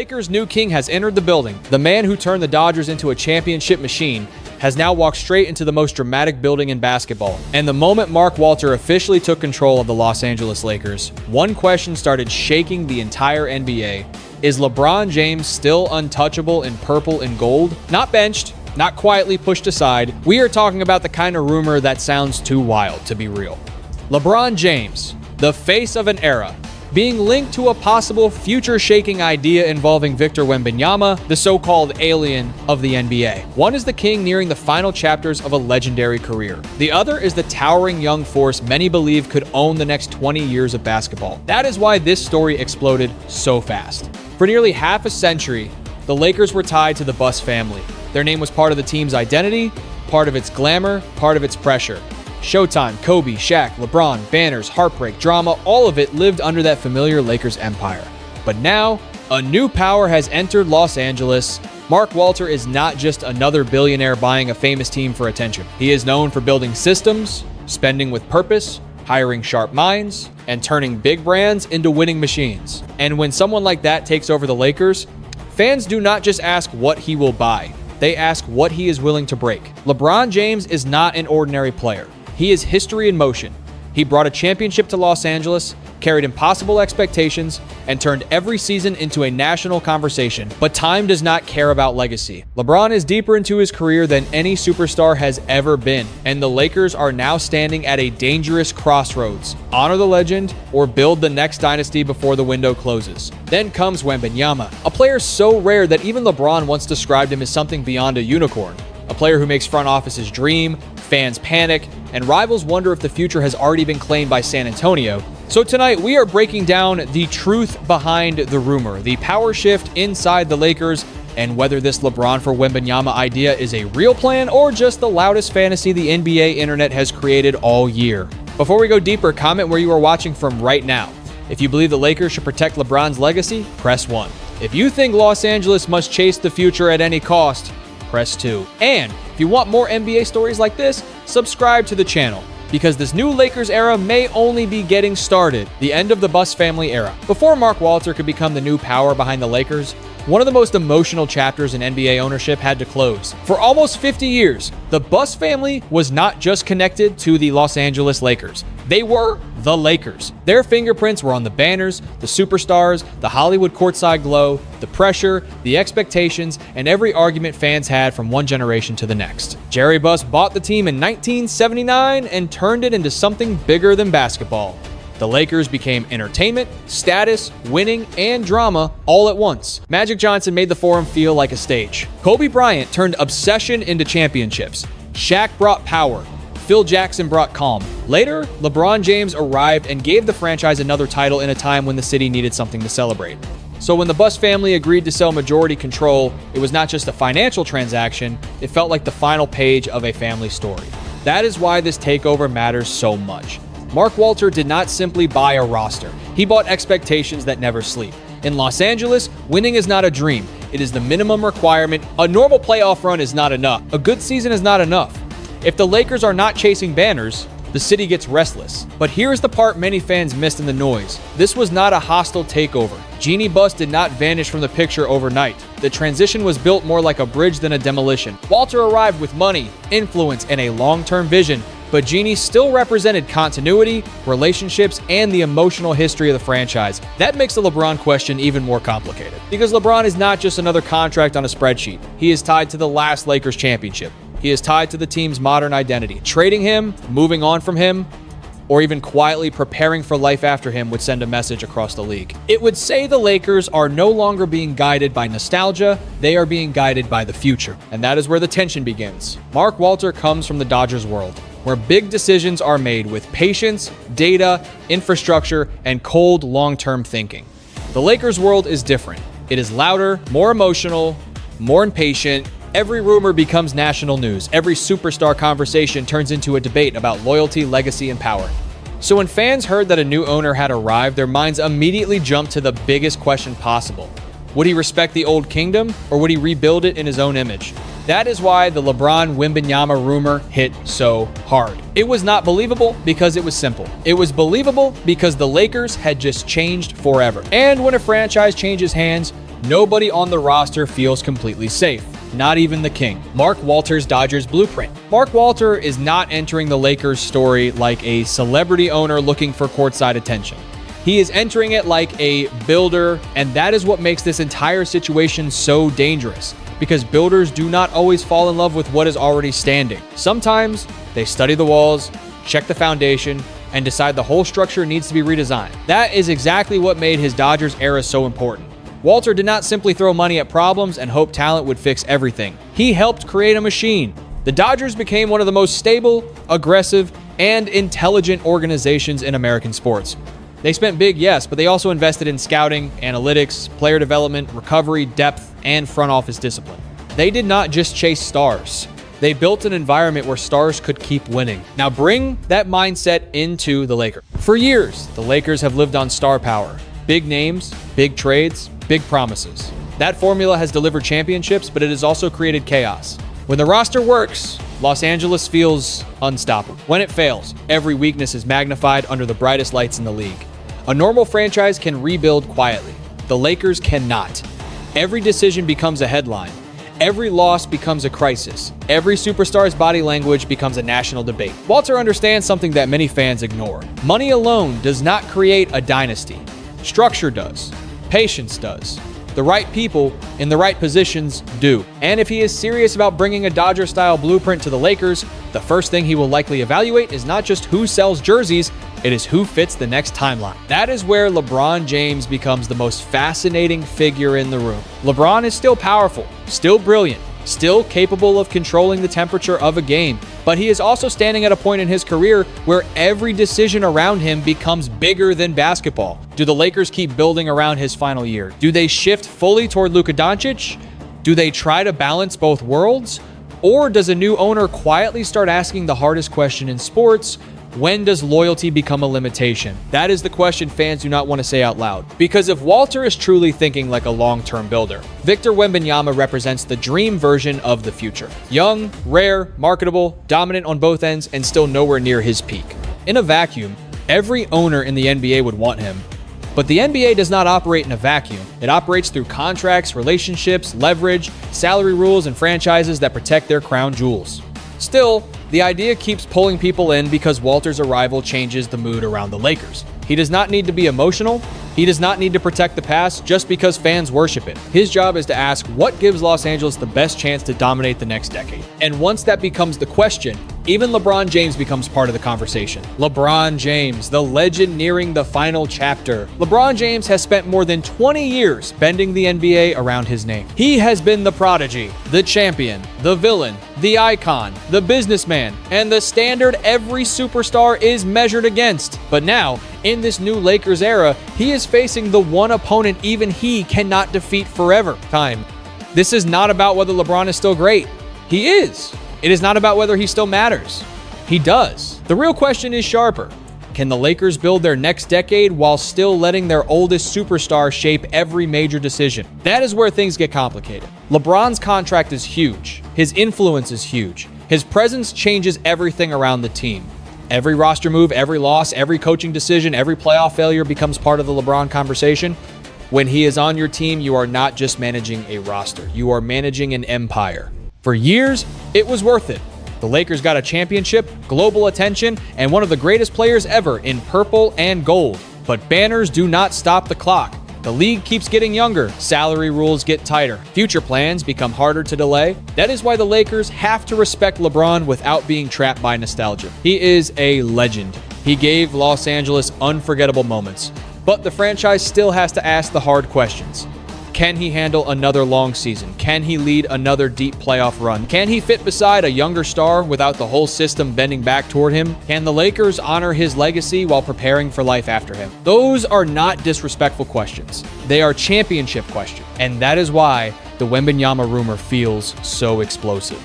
Lakers' new king has entered the building. The man who turned the Dodgers into a championship machine has now walked straight into the most dramatic building in basketball. And the moment Mark Walter officially took control of the Los Angeles Lakers, one question started shaking the entire NBA. Is LeBron James still untouchable in purple and gold? Not benched, not quietly pushed aside. We are talking about the kind of rumor that sounds too wild to be real. LeBron James, the face of an era, being linked to a possible future-shaking idea involving Victor Wembanyama, the so-called alien of the NBA. One is the king nearing the final chapters of a legendary career. The other is the towering young force many believe could own the next 20 years of basketball. That is why this story exploded so fast. For nearly half a century, the Lakers were tied to the Buss family. Their name was part of the team's identity, part of its glamour, part of its pressure. Showtime, Kobe, Shaq, LeBron, banners, heartbreak, drama, all of it lived under that familiar Lakers empire. But now, a new power has entered Los Angeles. Mark Walter is not just another billionaire buying a famous team for attention. He is known for building systems, spending with purpose, hiring sharp minds, and turning big brands into winning machines. And when someone like that takes over the Lakers, fans do not just ask what he will buy. They ask what he is willing to break. LeBron James is not an ordinary player. He is history in motion. He brought a championship to Los Angeles, carried impossible expectations, and turned every season into a national conversation. But time does not care about legacy. LeBron is deeper into his career than any superstar has ever been, and the Lakers are now standing at a dangerous crossroads. Honor the legend or build the next dynasty before the window closes. Then comes Wembanyama, a player so rare that even LeBron once described him as something beyond a unicorn. A player who makes front offices dream, fans panic, and rivals wonder if the future has already been claimed by San Antonio. So tonight, we are breaking down the truth behind the rumor, the power shift inside the Lakers, and whether this LeBron for Wembanyama idea is a real plan or just the loudest fantasy the NBA internet has created all year. Before we go deeper, comment where you are watching from right now. If you believe the Lakers should protect LeBron's legacy, press 1. If you think Los Angeles must chase the future at any cost, press 2. And if you want more NBA stories like this, subscribe to the channel, because this new Lakers era may only be getting started, the end of the Buss family era. Before Mark Walter could become the new power behind the Lakers, one of the most emotional chapters in NBA ownership had to close. For almost 50 years, the Buss family was not just connected to the Los Angeles Lakers. They were the Lakers. Their fingerprints were on the banners, the superstars, the Hollywood courtside glow, the pressure, the expectations, and every argument fans had from one generation to the next. Jerry Buss bought the team in 1979 and turned it into something bigger than basketball. The Lakers became entertainment, status, winning, and drama all at once. Magic Johnson made the Forum feel like a stage. Kobe Bryant turned obsession into championships. Shaq brought power. Phil Jackson brought calm. Later, LeBron James arrived and gave the franchise another title in a time when the city needed something to celebrate. So when the Buss family agreed to sell majority control, it was not just a financial transaction, it felt like the final page of a family story. That is why this takeover matters so much. Mark Walter did not simply buy a roster. He bought expectations that never sleep. In Los Angeles, winning is not a dream. It is the minimum requirement. A normal playoff run is not enough. A good season is not enough. If the Lakers are not chasing banners, the city gets restless. But here's the part many fans missed in the noise. This was not a hostile takeover. Jeanie Buss did not vanish from the picture overnight. The transition was built more like a bridge than a demolition. Walter arrived with money, influence, and a long-term vision, but Jeanie still represented continuity, relationships, and the emotional history of the franchise. That makes the LeBron question even more complicated, because LeBron is not just another contract on a spreadsheet. He is tied to the last Lakers championship. He is tied to the team's modern identity. Trading him, moving on from him, or even quietly preparing for life after him would send a message across the league. It would say the Lakers are no longer being guided by nostalgia, they are being guided by the future. And that is where the tension begins. Mark Walter comes from the Dodgers world, where big decisions are made with patience, data, infrastructure, and cold, long-term thinking. The Lakers world is different. It is louder, more emotional, more impatient. Every rumor becomes national news. Every superstar conversation turns into a debate about loyalty, legacy, and power. So when fans heard that a new owner had arrived, their minds immediately jumped to the biggest question possible. Would he respect the old kingdom, or would he rebuild it in his own image? That is why the LeBron Wembanyama rumor hit so hard. It was not believable because it was simple. It was believable because the Lakers had just changed forever. And when a franchise changes hands, Nobody on the roster feels completely safe, not even the king. Mark Walter's Dodgers blueprint. Mark Walter is not entering the Lakers story like a celebrity owner looking for courtside attention. He is entering it like a builder, and that is what makes this entire situation so dangerous, because builders do not always fall in love with what is already standing. Sometimes they study the walls, check the foundation, and decide the whole structure needs to be redesigned. That is exactly what made his Dodgers era so important. Walter did not simply throw money at problems and hope talent would fix everything. He helped create a machine. The Dodgers became one of the most stable, aggressive, and intelligent organizations in American sports. They spent big, yes, but they also invested in scouting, analytics, player development, recovery, depth, and front office discipline. They did not just chase stars. They built an environment where stars could keep winning. Now bring that mindset into the Lakers. For years, the Lakers have lived on star power. Big names, big trades, big promises. That formula has delivered championships, but it has also created chaos. When the roster works, Los Angeles feels unstoppable. When it fails, every weakness is magnified under the brightest lights in the league. A normal franchise can rebuild quietly. The Lakers cannot. Every decision becomes a headline. Every loss becomes a crisis. Every superstar's body language becomes a national debate. Walter understands something that many fans ignore. Money alone does not create a dynasty. Structure does. Patience does. The right people in the right positions do. And if he is serious about bringing a Dodger-style blueprint to the Lakers, the first thing he will likely evaluate is not just who sells jerseys, it is who fits the next timeline. That is where LeBron James becomes the most fascinating figure in the room. LeBron is still powerful, still brilliant, still capable of controlling the temperature of a game, but he is also standing at a point in his career where every decision around him becomes bigger than basketball. Do the Lakers keep building around his final year? Do they shift fully toward Luka Doncic? Do they try to balance both worlds? Or does a new owner quietly start asking the hardest question in sports? When does loyalty become a limitation? That is the question fans do not want to say out loud. Because if Walter is truly thinking like a long-term builder, Victor Wembanyama represents the dream version of the future. Young, rare, marketable, dominant on both ends, and still nowhere near his peak. In a vacuum, every owner in the NBA would want him. But the NBA does not operate in a vacuum. It operates through contracts, relationships, leverage, salary rules, and franchises that protect their crown jewels. Still, the idea keeps pulling people in because Walter's arrival changes the mood around the Lakers. He does not need to be emotional. He does not need to protect the past just because fans worship it. His job is to ask what gives Los Angeles the best chance to dominate the next decade. And once that becomes the question, even LeBron James becomes part of the conversation. LeBron James, the legend nearing the final chapter. LeBron James has spent more than 20 years bending the NBA around his name. He has been the prodigy, the champion, the villain, the icon, the businessman, and the standard every superstar is measured against. But now, in this new Lakers era, he is facing the one opponent even he cannot defeat forever. This is not about whether LeBron is still great. He is. It is not about whether he still matters. He does. The real question is sharper. Can the Lakers build their next decade while still letting their oldest superstar shape every major decision? That is where things get complicated. LeBron's contract is huge. His influence is huge. His presence changes everything around the team. Every roster move, every loss, every coaching decision, every playoff failure becomes part of the LeBron conversation. When he is on your team, you are not just managing a roster. You are managing an empire. For years, it was worth it. The Lakers got a championship, global attention, and one of the greatest players ever in purple and gold. But banners do not stop the clock. The league keeps getting younger, salary rules get tighter, future plans become harder to delay. That is why the Lakers have to respect LeBron without being trapped by nostalgia. He is a legend. He gave Los Angeles unforgettable moments. But the franchise still has to ask the hard questions. Can he handle another long season? Can he lead another deep playoff run? Can he fit beside a younger star without the whole system bending back toward him? Can the Lakers honor his legacy while preparing for life after him? Those are not disrespectful questions. They are championship questions. And that is why the Wembanyama rumor feels so explosive.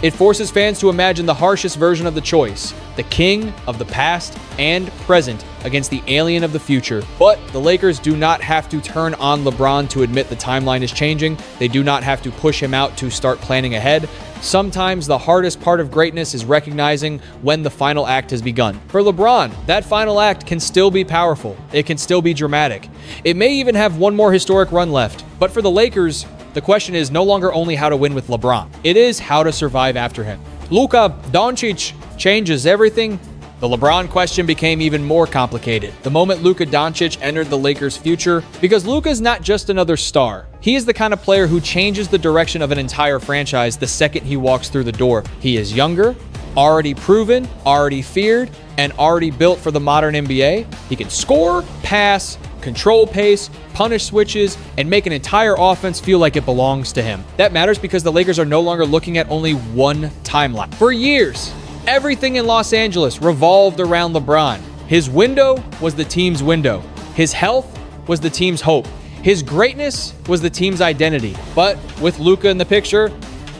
It forces fans to imagine the harshest version of the choice, the king of the past and present against the alien of the future. But the Lakers do not have to turn on LeBron to admit the timeline is changing. They do not have to push him out to start planning ahead. Sometimes the hardest part of greatness is recognizing when the final act has begun. For LeBron, that final act can still be powerful. It can still be dramatic. It may even have one more historic run left. But for the Lakers, the question is no longer only how to win with LeBron. It is how to survive after him. Luka Doncic changes everything. The LeBron question became even more complicated the moment Luka Doncic entered the Lakers' future, because Luka is not just another star. He is the kind of player who changes the direction of an entire franchise the second he walks through the door. He is younger, already proven, already feared, and already built for the modern NBA. He can score, pass, control pace, punish switches, and make an entire offense feel like it belongs to him. That matters because the Lakers are no longer looking at only one timeline. For years, everything in Los Angeles revolved around LeBron. His window was the team's window. His health was the team's hope. His greatness was the team's identity. But with Luka in the picture,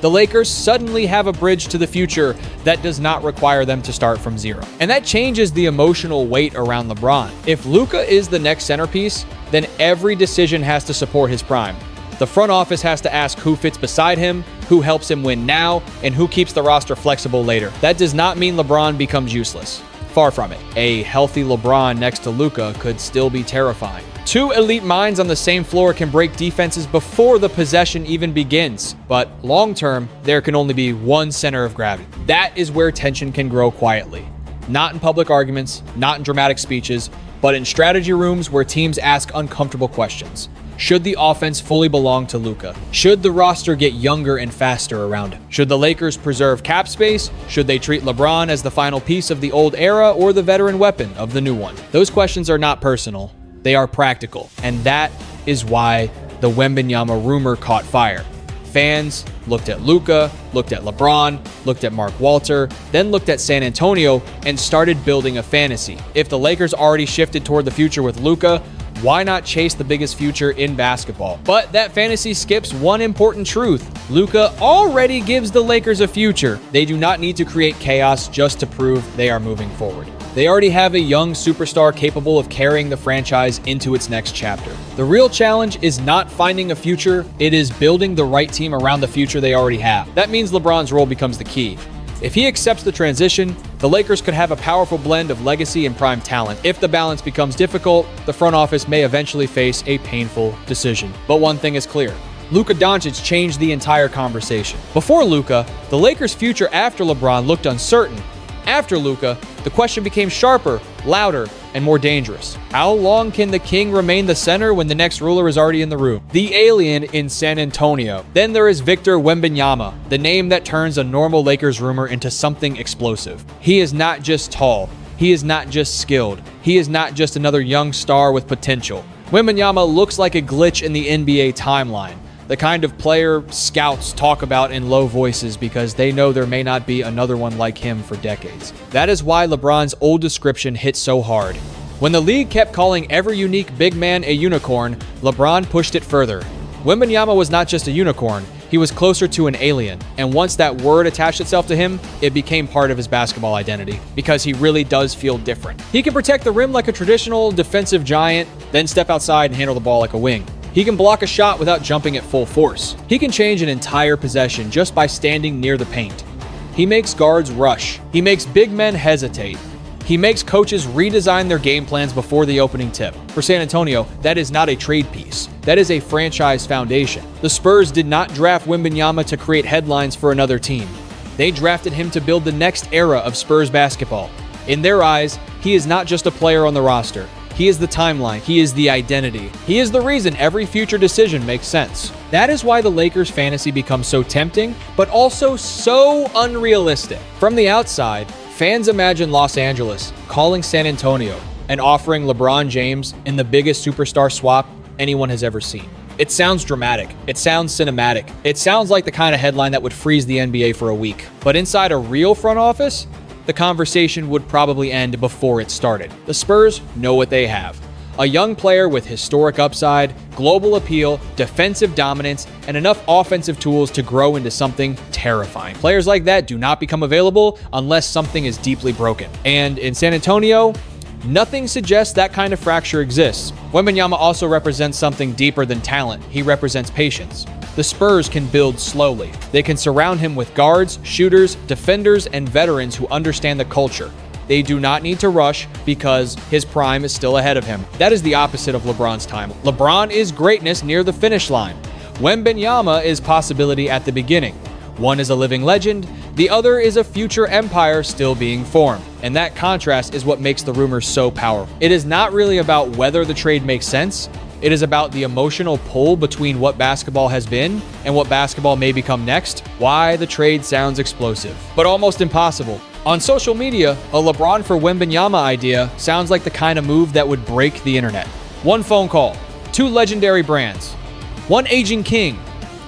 the Lakers suddenly have a bridge to the future that does not require them to start from zero. And that changes the emotional weight around LeBron. If Luka is the next centerpiece, then every decision has to support his prime. The front office has to ask who fits beside him, who helps him win now, and who keeps the roster flexible later. That does not mean LeBron becomes useless. Far from it. A healthy LeBron next to Luka could still be terrifying. Two elite minds on the same floor can break defenses before the possession even begins. But long-term, there can only be one center of gravity. That is where tension can grow quietly. Not in public arguments, not in dramatic speeches, but in strategy rooms where teams ask uncomfortable questions. Should the offense fully belong to Luka? Should the roster get younger and faster around him? Should the Lakers preserve cap space? Should they treat LeBron as the final piece of the old era or the veteran weapon of the new one? Those questions are not personal. They are practical. And that is why the Wembanyama rumor caught fire. Fans looked at Luka, looked at LeBron, looked at Mark Walter, then looked at San Antonio and started building a fantasy. If the Lakers already shifted toward the future with Luka, why not chase the biggest future in basketball? But that fantasy skips one important truth. Luka already gives the Lakers a future. They do not need to create chaos just to prove they are moving forward. They already have a young superstar capable of carrying the franchise into its next chapter. The real challenge is not finding a future, it is building the right team around the future they already have. That means LeBron's role becomes the key. If he accepts the transition, the Lakers could have a powerful blend of legacy and prime talent. If the balance becomes difficult, the front office may eventually face a painful decision. But one thing is clear. Luka Doncic changed the entire conversation. Before Luka, the Lakers' future after LeBron looked uncertain. After Luka, the question became sharper, louder, and more dangerous. How long can the king remain the center when the next ruler is already in the room? The alien in San Antonio. Then there is Victor Wembanyama, the name that turns a normal Lakers rumor into something explosive. He is not just tall. He is not just skilled. He is not just another young star with potential. Wembanyama looks like a glitch in the NBA timeline. The kind of player scouts talk about in low voices because they know there may not be another one like him for decades. That is why LeBron's old description hit so hard. When the league kept calling every unique big man a unicorn, LeBron pushed it further. Wembanyama was not just a unicorn, he was closer to an alien. And once that word attached itself to him, it became part of his basketball identity because he really does feel different. He can protect the rim like a traditional defensive giant, then step outside and handle the ball like a wing. He can block a shot without jumping at full force. He can change an entire possession just by standing near the paint. He makes guards rush. He makes big men hesitate. He makes coaches redesign their game plans before the opening tip. For San Antonio, that is not a trade piece. That is a franchise foundation. The Spurs did not draft Wembanyama to create headlines for another team. They drafted him to build the next era of Spurs basketball. In their eyes, he is not just a player on the roster. He is the timeline. He is the identity. He is the reason every future decision makes sense. That is why the Lakers' fantasy becomes so tempting, but also so unrealistic. From the outside, fans imagine Los Angeles calling San Antonio and offering LeBron James in the biggest superstar swap anyone has ever seen. It sounds dramatic. It sounds cinematic. It sounds like the kind of headline that would freeze the NBA for a week. But inside a real front office, the conversation would probably end before it started. The Spurs know what they have. A young player with historic upside, global appeal, defensive dominance, and enough offensive tools to grow into something terrifying. Players like that do not become available unless something is deeply broken. And in San Antonio, nothing suggests that kind of fracture exists. Wembanyama also represents something deeper than talent. He represents patience. The Spurs can build slowly. They can surround him with guards, shooters, defenders, and veterans who understand the culture. They do not need to rush because his prime is still ahead of him. That is the opposite of LeBron's time. LeBron is greatness near the finish line. Wembanyama is possibility at the beginning. One is a living legend, the other is a future empire still being formed. And that contrast is what makes the rumors so powerful. It is not really about whether the trade makes sense. It is about the emotional pull between what basketball has been and what basketball may become next. Why the trade sounds explosive, but almost impossible. On social media, a LeBron for Wembanyama idea sounds like the kind of move that would break the internet. One phone call, two legendary brands, one aging king,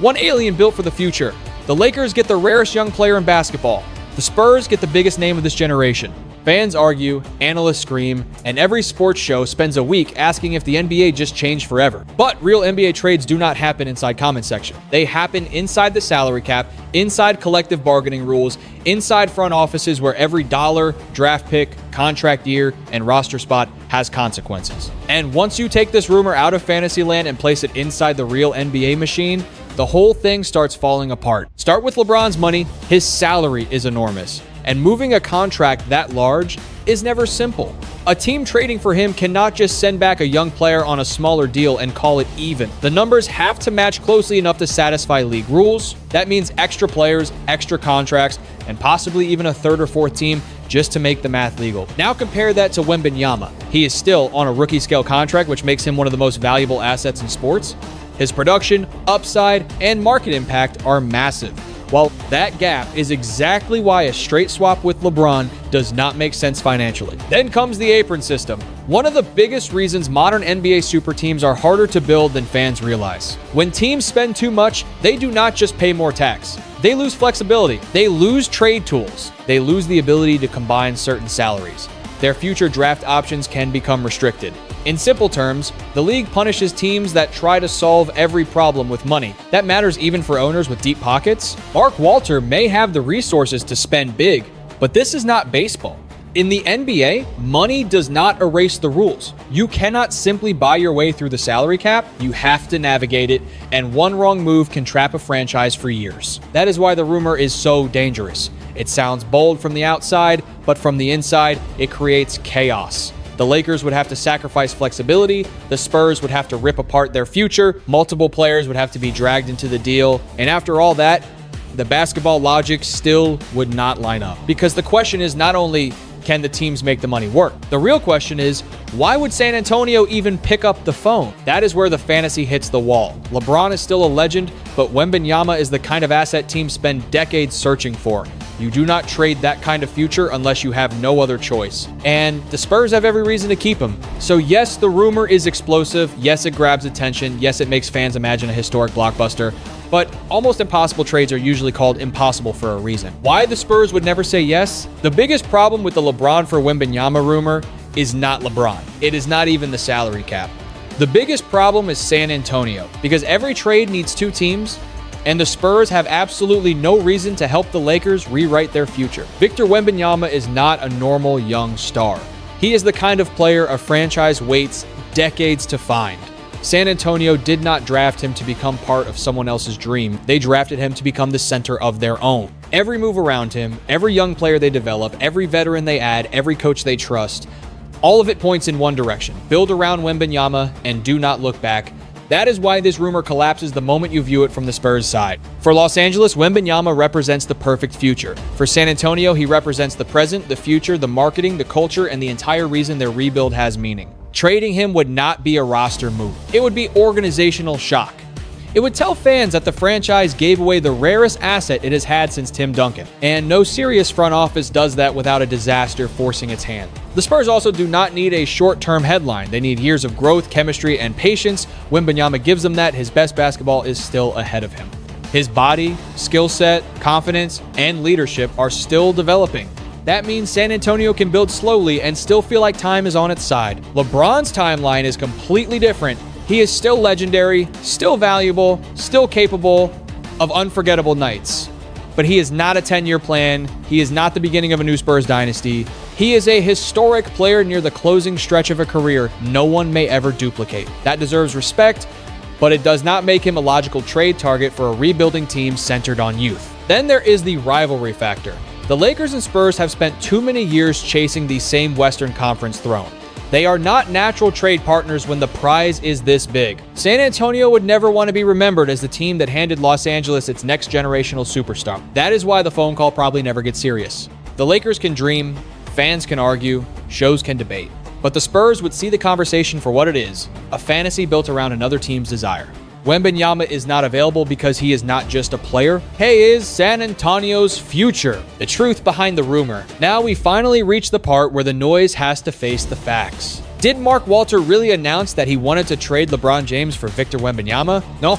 one alien built for the future. The Lakers get the rarest young player in basketball. The Spurs get the biggest name of this generation. Fans argue, analysts scream, and every sports show spends a week asking if the NBA just changed forever. But real NBA trades do not happen inside comment section. They happen inside the salary cap, inside collective bargaining rules, inside front offices where every dollar, draft pick, contract year, and roster spot has consequences. And once you take this rumor out of Fantasyland and place it inside the real NBA machine, the whole thing starts falling apart. Start with LeBron's money. His salary is enormous. And moving a contract that large is never simple. A team trading for him cannot just send back a young player on a smaller deal and call it even. The numbers have to match closely enough to satisfy league rules. That means extra players, extra contracts, and possibly even a third or fourth team just to make the math legal. Now compare that to Wembanyama. He is still on a rookie scale contract, which makes him one of the most valuable assets in sports. His production, upside, and market impact are massive. Well, that gap is exactly why a straight swap with LeBron does not make sense financially. Then comes the apron system. One of the biggest reasons modern NBA super teams are harder to build than fans realize. When teams spend too much, they do not just pay more tax. They lose flexibility. They lose trade tools. They lose the ability to combine certain salaries. Their future draft options can become restricted. In simple terms, the league punishes teams that try to solve every problem with money. That matters even for owners with deep pockets. Mark Walter may have the resources to spend big, but this is not baseball. In the NBA, money does not erase the rules. You cannot simply buy your way through the salary cap. You have to navigate it, and one wrong move can trap a franchise for years. That is why the rumor is so dangerous. It sounds bold from the outside, but from the inside, it creates chaos. The Lakers would have to sacrifice flexibility. The Spurs would have to rip apart their future. Multiple players would have to be dragged into the deal. And after all that, the basketball logic still would not line up. Because the question is not only can the teams make the money work? The real question is, why would San Antonio even pick up the phone? That is where the fantasy hits the wall. LeBron is still a legend, but Wembanyama is the kind of asset teams spend decades searching for. You do not trade that kind of future unless you have no other choice. And the Spurs have every reason to keep him. So yes, the rumor is explosive. Yes, it grabs attention. Yes, it makes fans imagine a historic blockbuster. But almost impossible trades are usually called impossible for a reason. Why the Spurs would never say yes? The biggest problem with the LeBron for Wembanyama rumor is not LeBron. It is not even the salary cap. The biggest problem is San Antonio, because every trade needs two teams, and the Spurs have absolutely no reason to help the Lakers rewrite their future. Victor Wembanyama is not a normal young star. He is the kind of player a franchise waits decades to find. San Antonio did not draft him to become part of someone else's dream. They drafted him to become the center of their own. Every move around him, every young player they develop, every veteran they add, every coach they trust, all of it points in one direction. Build around Wembanyama and do not look back. That is why this rumor collapses the moment you view it from the Spurs side. For Los Angeles, Wembanyama represents the perfect future. For San Antonio, he represents the present, the future, the marketing, the culture, and the entire reason their rebuild has meaning. Trading him would not be a roster move. It would be organizational shock. It would tell fans that the franchise gave away the rarest asset it has had since Tim Duncan. And no serious front office does that without a disaster forcing its hand. The Spurs also do not need a short-term headline. They need years of growth, chemistry, and patience. Wembanyama gives them that. His best basketball is still ahead of him. His body, skill set, confidence, and leadership are still developing. That means San Antonio can build slowly and still feel like time is on its side. LeBron's timeline is completely different. He is still legendary, still valuable, still capable of unforgettable nights. But he is not a 10-year plan. He is not the beginning of a new Spurs dynasty. He is a historic player near the closing stretch of a career no one may ever duplicate. That deserves respect, but it does not make him a logical trade target for a rebuilding team centered on youth. Then there is the rivalry factor. The Lakers and Spurs have spent too many years chasing the same Western Conference throne. They are not natural trade partners when the prize is this big. San Antonio would never want to be remembered as the team that handed Los Angeles its next generational superstar. That is why the phone call probably never gets serious. The Lakers can dream, fans can argue, shows can debate. But the Spurs would see the conversation for what it is, a fantasy built around another team's desire. Wembanyama is not available because he is not just a player. He is San Antonio's future. The truth behind the rumor. Now we finally reach the part where the noise has to face the facts. Did Mark Walter really announce that he wanted to trade LeBron James for Victor Wembanyama? No.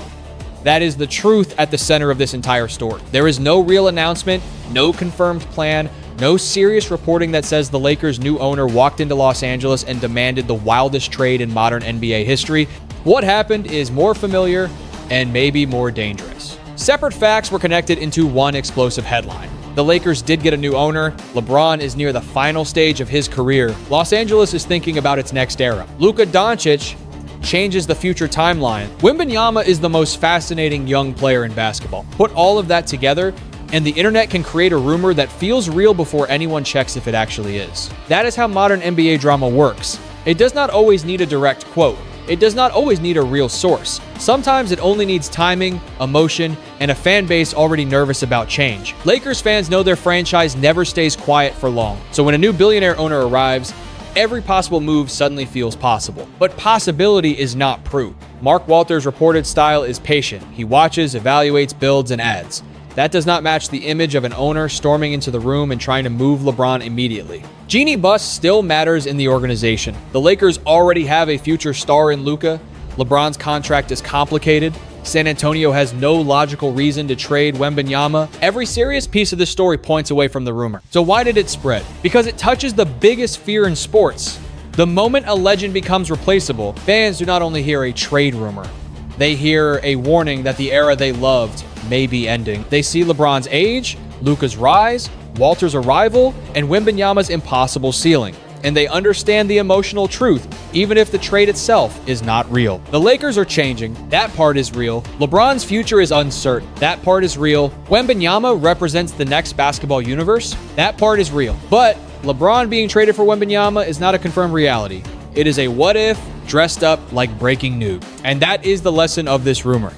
That is the truth at the center of this entire story. There is no real announcement, no confirmed plan, no serious reporting that says the Lakers' new owner walked into Los Angeles and demanded the wildest trade in modern NBA history. What happened is more familiar and maybe more dangerous. Separate facts were connected into one explosive headline. The Lakers did get a new owner. LeBron is near the final stage of his career. Los Angeles is thinking about its next era. Luka Doncic changes the future timeline. Wembanyama is the most fascinating young player in basketball. Put all of that together, and the internet can create a rumor that feels real before anyone checks if it actually is. That is how modern NBA drama works. It does not always need a direct quote. It does not always need a real source. Sometimes it only needs timing, emotion, and a fan base already nervous about change. Lakers fans know their franchise never stays quiet for long. So when a new billionaire owner arrives, every possible move suddenly feels possible. But possibility is not proof. Mark Walter's reported style is patient. He watches, evaluates, builds, and adds. That does not match the image of an owner storming into the room and trying to move LeBron immediately. Genie bust still matters in the organization. The Lakers already have a future star in Luka. LeBron's contract is complicated. San Antonio has no logical reason to trade Wembanyama. Every serious piece of this story points away from the rumor. So why did it spread? Because it touches the biggest fear in sports. The moment a legend becomes replaceable, fans do not only hear a trade rumor, they hear a warning that the era they loved may be ending. They see LeBron's age, Luka's rise, Walter's arrival, and Wembanyama's impossible ceiling. And they understand the emotional truth, even if the trade itself is not real. The Lakers are changing. That part is real. LeBron's future is uncertain. That part is real. Wembanyama represents the next basketball universe. That part is real. But LeBron being traded for Wembanyama is not a confirmed reality. It is a what if dressed up like breaking news. And that is the lesson of this rumor.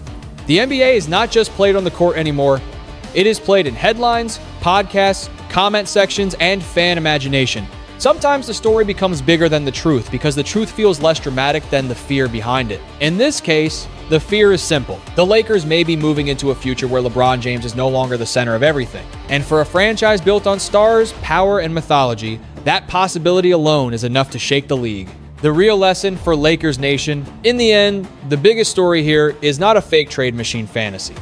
The NBA is not just played on the court anymore. It is played in headlines, podcasts, comment sections, and fan imagination. Sometimes the story becomes bigger than the truth because the truth feels less dramatic than the fear behind it. In this case, the fear is simple. The Lakers may be moving into a future where LeBron James is no longer the center of everything. And for a franchise built on stars, power, and mythology, that possibility alone is enough to shake the league. The real lesson for Lakers Nation, in the end, the biggest story here is not a fake trade machine fantasy.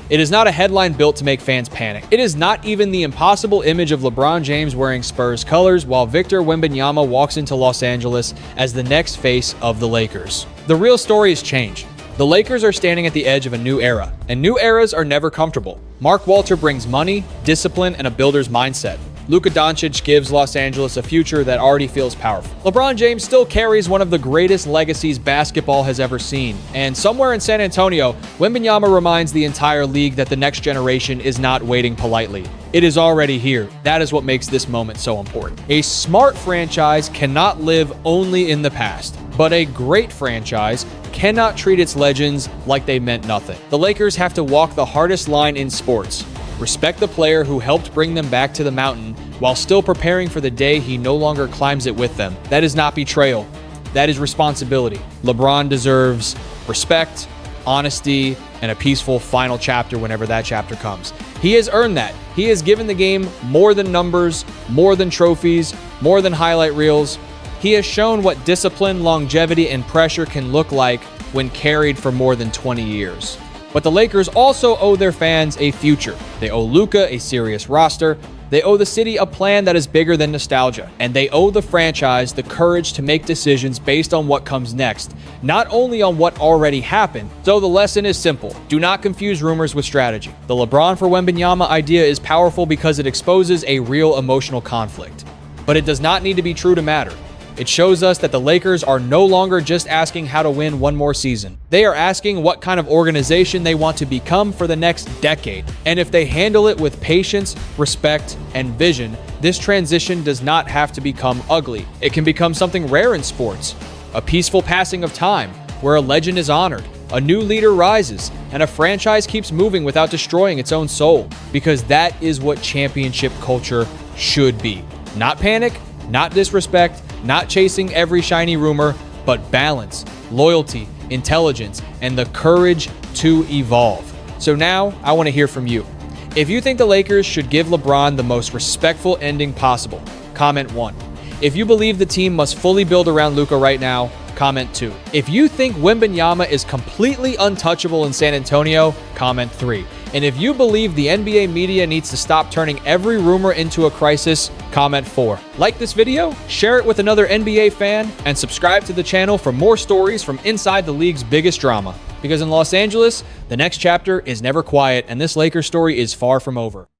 It is not a headline built to make fans panic. It is not even the impossible image of LeBron James wearing Spurs colors while Victor Wembanyama walks into Los Angeles as the next face of the Lakers. The real story is change. The Lakers are standing at the edge of a new era, and new eras are never comfortable. Mark Walter brings money, discipline, and a builder's mindset. Luka Doncic gives Los Angeles a future that already feels powerful. LeBron James still carries one of the greatest legacies basketball has ever seen. And somewhere in San Antonio, Wembanyama reminds the entire league that the next generation is not waiting politely. It is already here. That is what makes this moment so important. A smart franchise cannot live only in the past, but a great franchise cannot treat its legends like they meant nothing. The Lakers have to walk the hardest line in sports. Respect the player who helped bring them back to the mountain while still preparing for the day he no longer climbs it with them. That is not betrayal. That is responsibility. LeBron deserves respect, honesty, and a peaceful final chapter whenever that chapter comes. He has earned that. He has given the game more than numbers, more than trophies, more than highlight reels. He has shown what discipline, longevity, and pressure can look like when carried for more than 20 years. But the Lakers also owe their fans a future. They owe Luka a serious roster. They owe the city a plan that is bigger than nostalgia. And they owe the franchise the courage to make decisions based on what comes next, not only on what already happened. So the lesson is simple. Do not confuse rumors with strategy. The LeBron for Wembanyama idea is powerful because it exposes a real emotional conflict. But it does not need to be true to matter. It shows us that the Lakers are no longer just asking how to win one more season. They are asking what kind of organization they want to become for the next decade. And if they handle it with patience, respect, and vision, this transition does not have to become ugly. It can become something rare in sports. A peaceful passing of time, where a legend is honored, a new leader rises, and a franchise keeps moving without destroying its own soul. Because that is what championship culture should be. Not panic, not disrespect, not chasing every shiny rumor, but balance, loyalty, intelligence, and the courage to evolve. So now, I want to hear from you. If you think the Lakers should give LeBron the most respectful ending possible, comment 1. If you believe the team must fully build around Luka right now, comment 2. If you think Wembanyama is completely untouchable in San Antonio, comment 3. And if you believe the NBA media needs to stop turning every rumor into a crisis, comment 4. Like this video, share it with another NBA fan, and subscribe to the channel for more stories from inside the league's biggest drama. Because in Los Angeles, the next chapter is never quiet, and this Lakers story is far from over.